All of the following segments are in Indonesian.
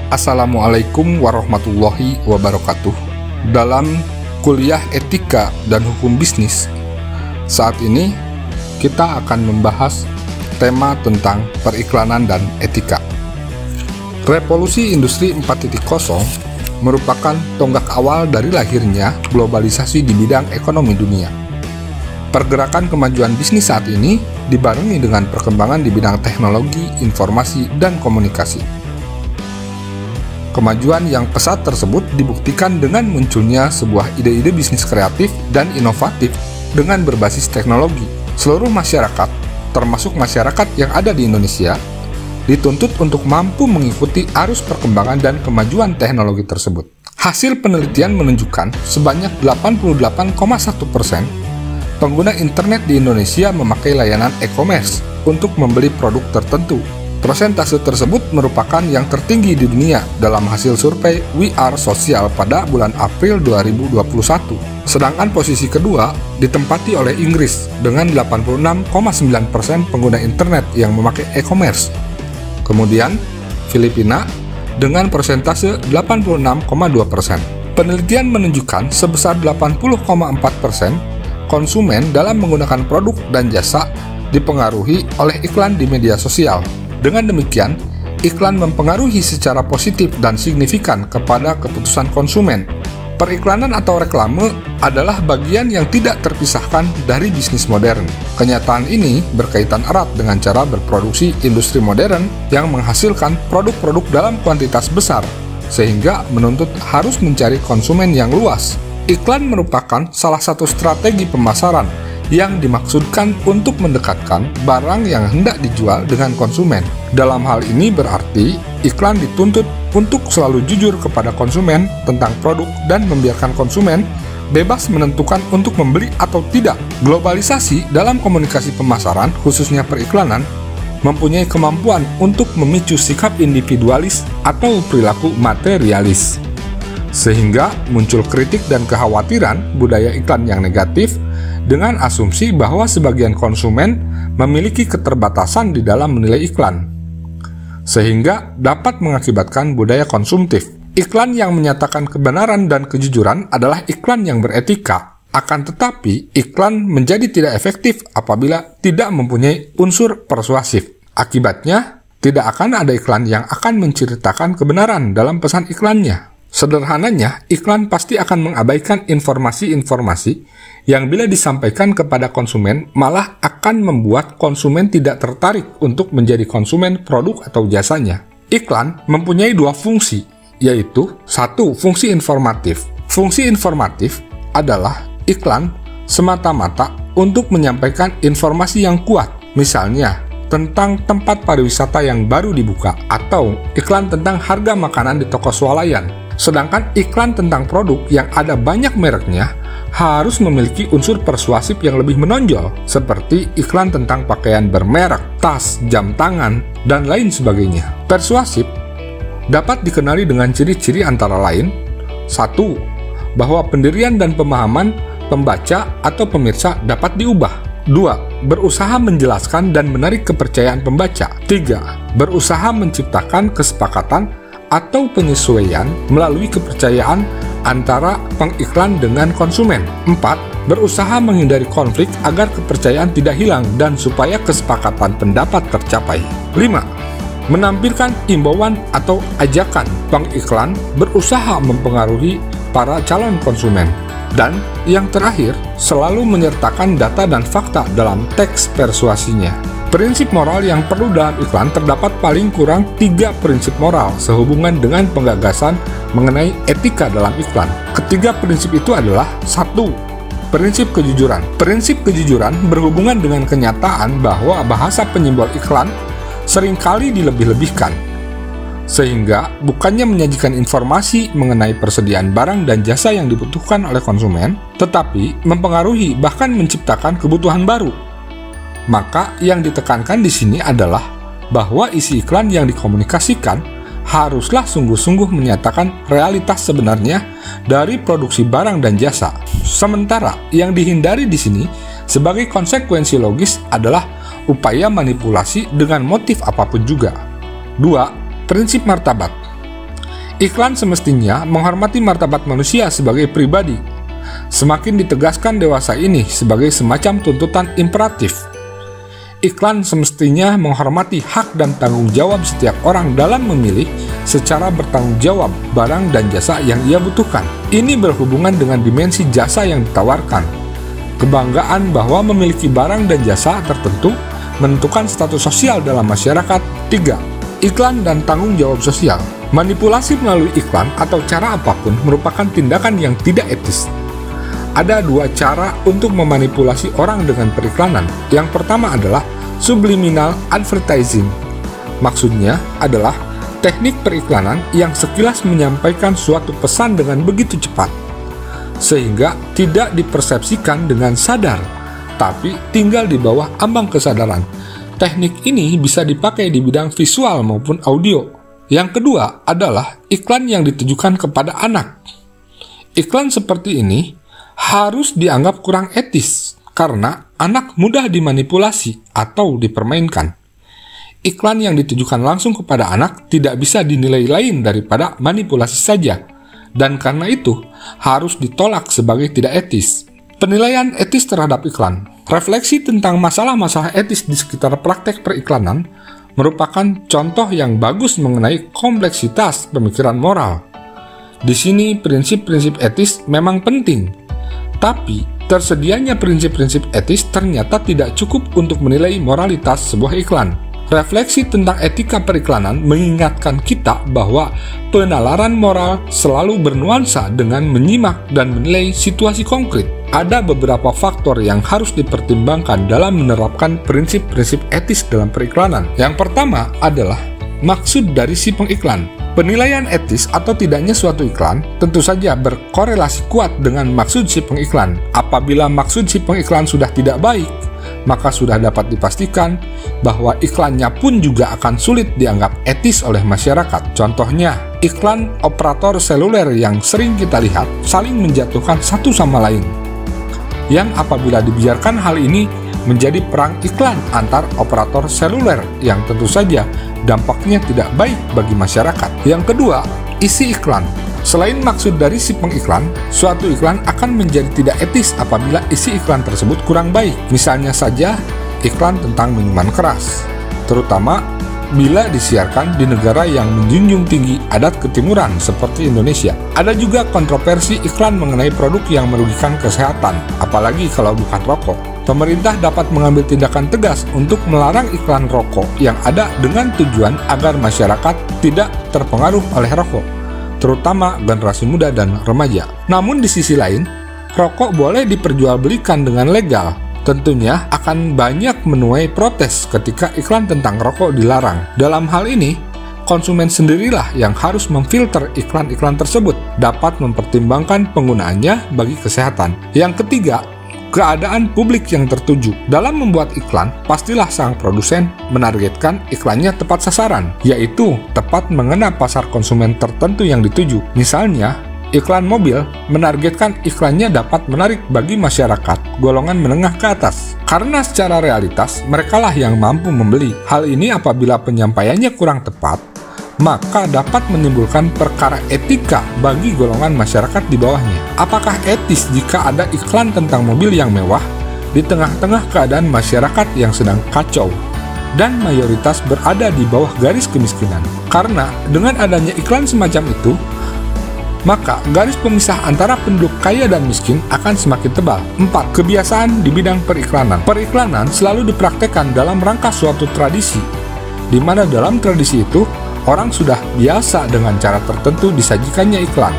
Assalamualaikum warahmatullahi wabarakatuh. Dalam kuliah etika dan hukum bisnis, saat ini kita akan membahas tema tentang periklanan dan etika. Revolusi Industri 4.0 merupakan tonggak awal dari lahirnya globalisasi di bidang ekonomi dunia. Pergerakan kemajuan bisnis saat ini dibarengi dengan perkembangan di bidang teknologi, informasi, dan komunikasi. Kemajuan yang pesat tersebut dibuktikan dengan munculnya sebuah ide-ide bisnis kreatif dan inovatif dengan berbasis teknologi. Seluruh masyarakat, termasuk masyarakat yang ada di Indonesia, dituntut untuk mampu mengikuti arus perkembangan dan kemajuan teknologi tersebut. Hasil penelitian menunjukkan sebanyak 88,1% pengguna internet di Indonesia memakai layanan e-commerce untuk membeli produk tertentu. Persentase tersebut merupakan yang tertinggi di dunia dalam hasil survei We Are Social pada bulan April 2021. Sedangkan posisi kedua ditempati oleh Inggris dengan 86,9% pengguna internet yang memakai e-commerce. Kemudian Filipina dengan persentase 86,2%. Penelitian menunjukkan sebesar 80,4% konsumen dalam menggunakan produk dan jasa dipengaruhi oleh iklan di media sosial. Dengan demikian, iklan mempengaruhi secara positif dan signifikan kepada keputusan konsumen. Periklanan atau reklame adalah bagian yang tidak terpisahkan dari bisnis modern. Kenyataan ini berkaitan erat dengan cara berproduksi industri modern yang menghasilkan produk-produk dalam kuantitas besar, sehingga menuntut harus mencari konsumen yang luas. Iklan merupakan salah satu strategi pemasaran yang dimaksudkan untuk mendekatkan barang yang hendak dijual dengan konsumen. Dalam hal ini berarti iklan dituntut untuk selalu jujur kepada konsumen tentang produk dan membiarkan konsumen bebas menentukan untuk membeli atau tidak. Globalisasi dalam komunikasi pemasaran, khususnya periklanan, mempunyai kemampuan untuk memicu sikap individualis atau perilaku materialis, sehingga muncul kritik dan kekhawatiran budaya iklan yang negatif dengan asumsi bahwa sebagian konsumen memiliki keterbatasan di dalam menilai iklan, sehingga dapat mengakibatkan budaya konsumtif. Iklan yang menyatakan kebenaran dan kejujuran adalah iklan yang beretika. Akan tetapi, iklan menjadi tidak efektif apabila tidak mempunyai unsur persuasif. Akibatnya, tidak akan ada iklan yang akan menceritakan kebenaran dalam pesan iklannya. Sederhananya, iklan pasti akan mengabaikan informasi-informasi yang bila disampaikan kepada konsumen malah akan membuat konsumen tidak tertarik untuk menjadi konsumen produk atau jasanya. Iklan mempunyai dua fungsi, yaitu satu, fungsi informatif. Fungsi informatif adalah iklan semata-mata untuk menyampaikan informasi yang kuat, misalnya tentang tempat pariwisata yang baru dibuka atau iklan tentang harga makanan di toko swalayan. Sedangkan iklan tentang produk yang ada banyak mereknya harus memiliki unsur persuasif yang lebih menonjol, seperti iklan tentang pakaian bermerek, tas, jam tangan, dan lain sebagainya. Persuasif dapat dikenali dengan ciri-ciri antara lain: 1. Bahwa pendirian dan pemahaman pembaca atau pemirsa dapat diubah. 2. Berusaha menjelaskan dan menarik kepercayaan pembaca. 3. Berusaha menciptakan kesepakatan atau penyesuaian melalui kepercayaan antara pengiklan dengan konsumen. 4. Berusaha menghindari konflik agar kepercayaan tidak hilang dan supaya kesepakatan pendapat tercapai. 5. Menampilkan imbauan atau ajakan. Pengiklan berusaha mempengaruhi para calon konsumen. Dan yang terakhir, selalu menyertakan data dan fakta dalam teks persuasinya. Prinsip moral yang perlu dalam iklan terdapat paling kurang 3 prinsip moral sehubungan dengan penggagasan mengenai etika dalam iklan. Ketiga prinsip itu adalah: 1. Prinsip kejujuran. Prinsip kejujuran berhubungan dengan kenyataan bahwa bahasa penyimbol iklan seringkali dilebih-lebihkan, sehingga bukannya menyajikan informasi mengenai persediaan barang dan jasa yang dibutuhkan oleh konsumen, tetapi mempengaruhi bahkan menciptakan kebutuhan baru. Maka yang ditekankan di sini adalah bahwa isi iklan yang dikomunikasikan haruslah sungguh-sungguh menyatakan realitas sebenarnya dari produksi barang dan jasa. Sementara yang dihindari di sini sebagai konsekuensi logis adalah upaya manipulasi dengan motif apapun juga. 2. Prinsip martabat. Iklan semestinya menghormati martabat manusia sebagai pribadi. Semakin ditegaskan dewasa ini sebagai semacam tuntutan imperatif. Iklan semestinya menghormati hak dan tanggung jawab setiap orang dalam memilih secara bertanggung jawab barang dan jasa yang ia butuhkan. Ini berhubungan dengan dimensi jasa yang ditawarkan. Kebanggaan bahwa memiliki barang dan jasa tertentu menentukan status sosial dalam masyarakat. 3. Iklan dan tanggung jawab sosial. Manipulasi melalui iklan atau cara apapun merupakan tindakan yang tidak etis. Ada dua cara untuk memanipulasi orang dengan periklanan. Yang pertama adalah subliminal advertising. Maksudnya adalah teknik periklanan yang sekilas menyampaikan suatu pesan dengan begitu cepat, sehingga tidak dipersepsikan dengan sadar, tapi tinggal di bawah ambang kesadaran. Teknik ini bisa dipakai di bidang visual maupun audio. Yang kedua adalah iklan yang ditujukan kepada anak. Iklan seperti ini harus dianggap kurang etis karena anak mudah dimanipulasi atau dipermainkan. Iklan yang ditujukan langsung kepada anak tidak bisa dinilai lain daripada manipulasi saja, dan karena itu harus ditolak sebagai tidak etis. Penilaian etis terhadap iklan. Refleksi tentang masalah-masalah etis di sekitar praktek periklanan merupakan contoh yang bagus mengenai kompleksitas pemikiran moral. Di sini prinsip-prinsip etis memang penting, tapi tersedianya prinsip-prinsip etis ternyata tidak cukup untuk menilai moralitas sebuah iklan. Refleksi tentang etika periklanan mengingatkan kita bahwa penalaran moral selalu bernuansa dengan menyimak dan menilai situasi konkret. Ada beberapa faktor yang harus dipertimbangkan dalam menerapkan prinsip-prinsip etis dalam periklanan. Yang pertama adalah maksud dari si pengiklan. Penilaian etis atau tidaknya suatu iklan tentu saja berkorelasi kuat dengan maksud si pengiklan. Apabila maksud si pengiklan sudah tidak baik, maka sudah dapat dipastikan bahwa iklannya pun juga akan sulit dianggap etis oleh masyarakat. Contohnya, iklan operator seluler yang sering kita lihat saling menjatuhkan satu sama lain, yang apabila dibiarkan hal ini menjadi perang iklan antar operator seluler yang tentu saja dampaknya tidak baik bagi masyarakat. Yang kedua, isi iklan. Selain maksud dari si pengiklan, suatu iklan akan menjadi tidak etis apabila isi iklan tersebut kurang baik. Misalnya saja, iklan tentang minuman keras, terutama bila disiarkan di negara yang menjunjung tinggi adat ketimuran seperti Indonesia. Ada juga kontroversi iklan mengenai produk yang merugikan kesehatan, apalagi kalau bukan rokok. Pemerintah dapat mengambil tindakan tegas untuk melarang iklan rokok yang ada dengan tujuan agar masyarakat tidak terpengaruh oleh rokok, terutama generasi muda dan remaja. Namun di sisi lain, rokok boleh diperjualbelikan dengan legal. Tentunya akan banyak menuai protes ketika iklan tentang rokok dilarang. Dalam hal ini, konsumen sendirilah yang harus memfilter iklan-iklan tersebut, dapat mempertimbangkan penggunaannya bagi kesehatan. Yang ketiga, keadaan publik yang tertuju. Dalam membuat iklan, pastilah sang produsen menargetkan iklannya tepat sasaran, yaitu tepat mengena pasar konsumen tertentu yang dituju. Misalnya, iklan mobil menargetkan iklannya dapat menarik bagi masyarakat golongan menengah ke atas, karena secara realitas merekalah yang mampu membeli. Hal ini apabila penyampaiannya kurang tepat, maka dapat menimbulkan perkara etika bagi golongan masyarakat di bawahnya. Apakah etis jika ada iklan tentang mobil yang mewah di tengah-tengah keadaan masyarakat yang sedang kacau dan mayoritas berada di bawah garis kemiskinan? Karena dengan adanya iklan semacam itu, maka garis pemisah antara penduduk kaya dan miskin akan semakin tebal. 4. Kebiasaan di bidang periklanan. Periklanan selalu dipraktekkan dalam rangka suatu tradisi, di mana dalam tradisi itu orang sudah biasa dengan cara tertentu disajikannya iklan.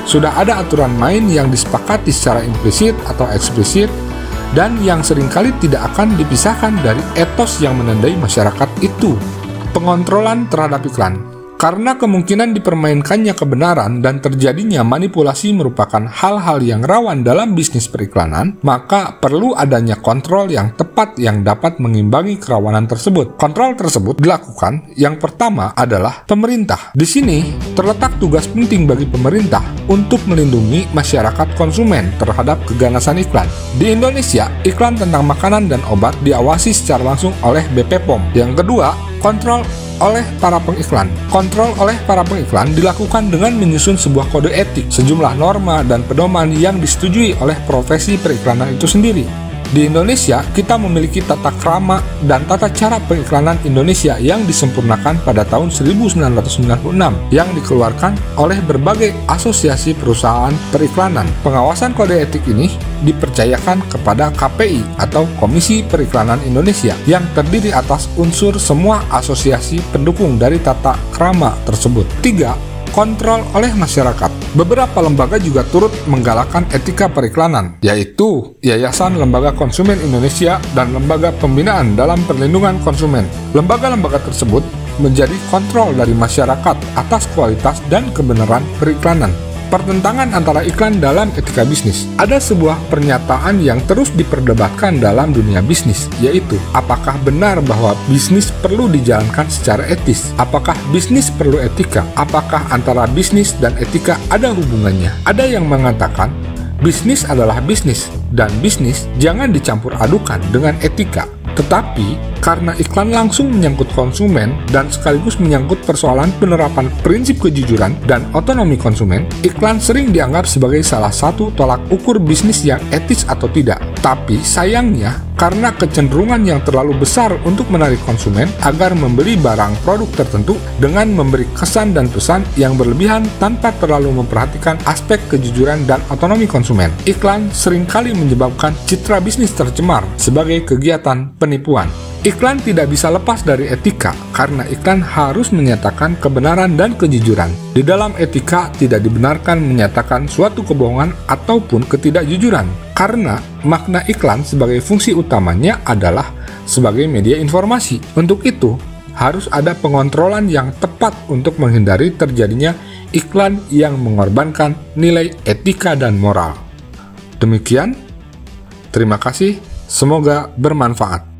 Sudah ada aturan main yang disepakati secara implisit atau eksplisit, dan yang seringkali tidak akan dipisahkan dari etos yang menandai masyarakat itu. Pengontrolan terhadap iklan. Karena kemungkinan dipermainkannya kebenaran dan terjadinya manipulasi merupakan hal-hal yang rawan dalam bisnis periklanan, maka perlu adanya kontrol yang tepat yang dapat mengimbangi kerawanan tersebut. Kontrol tersebut dilakukan yang pertama adalah pemerintah. Di sini terletak tugas penting bagi pemerintah untuk melindungi masyarakat konsumen terhadap keganasan iklan. Di Indonesia, iklan tentang makanan dan obat diawasi secara langsung oleh BP POM. Yang kedua, kontrol oleh para pengiklan. Kontrol oleh para pengiklan dilakukan dengan menyusun sebuah kode etik, sejumlah norma dan pedoman yang disetujui oleh profesi periklanan itu sendiri. Di Indonesia, kita memiliki tata krama dan tata cara pengiklanan Indonesia yang disempurnakan pada tahun 1996 yang dikeluarkan oleh berbagai asosiasi perusahaan periklanan. Pengawasan kode etik ini dipercayakan kepada KPI atau Komisi Periklanan Indonesia yang terdiri atas unsur semua asosiasi pendukung dari tata krama tersebut. 3. Kontrol oleh masyarakat. Beberapa lembaga juga turut menggalakkan etika periklanan, yaitu Yayasan Lembaga Konsumen Indonesia dan Lembaga Pembinaan dalam Perlindungan Konsumen. Lembaga-lembaga tersebut menjadi kontrol dari masyarakat atas kualitas dan kebenaran periklanan. Pertentangan antara iklan dalam etika bisnis. Ada sebuah pernyataan yang terus diperdebatkan dalam dunia bisnis, yaitu apakah benar bahwa bisnis perlu dijalankan secara etis? Apakah bisnis perlu etika? Apakah antara bisnis dan etika ada hubungannya? Ada yang mengatakan bisnis adalah bisnis dan bisnis jangan dicampur adukan dengan etika. Tetapi, karena iklan langsung menyangkut konsumen dan sekaligus menyangkut persoalan penerapan prinsip kejujuran dan otonomi konsumen, iklan sering dianggap sebagai salah satu tolak ukur bisnis yang etis atau tidak. Tapi sayangnya, karena kecenderungan yang terlalu besar untuk menarik konsumen agar membeli barang produk tertentu dengan memberi kesan dan pesan yang berlebihan tanpa terlalu memperhatikan aspek kejujuran dan otonomi konsumen, iklan seringkali menyebabkan citra bisnis tercemar sebagai kegiatan penipuan. Iklan tidak bisa lepas dari etika karena iklan harus menyatakan kebenaran dan kejujuran. Di dalam etika tidak dibenarkan menyatakan suatu kebohongan ataupun ketidakjujuran karena makna iklan sebagai fungsi utamanya adalah sebagai media informasi. Untuk itu, harus ada pengontrolan yang tepat untuk menghindari terjadinya iklan yang mengorbankan nilai etika dan moral. Demikian, terima kasih, semoga bermanfaat.